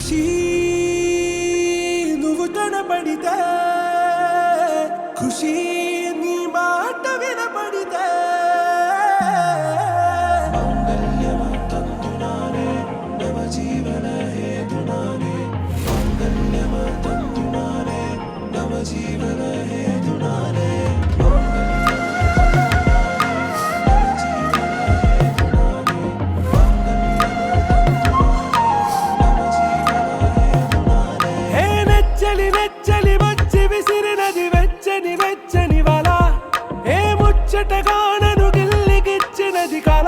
ఖుషీ నువ్వు కనపడితే ఖుషీ నీ మాట వినపడితే మంగళ్యమంతందునానే నవజీవన హేతునానే మంగళ్యమంతందునానే నవజీవన హేతునానే నెచ్చలి వచ్చి విసిరినది వెచ్చని వెచ్చని వల ఏ ముచ్చటగా నన్ను గిల్లిగిచ్చినది కళ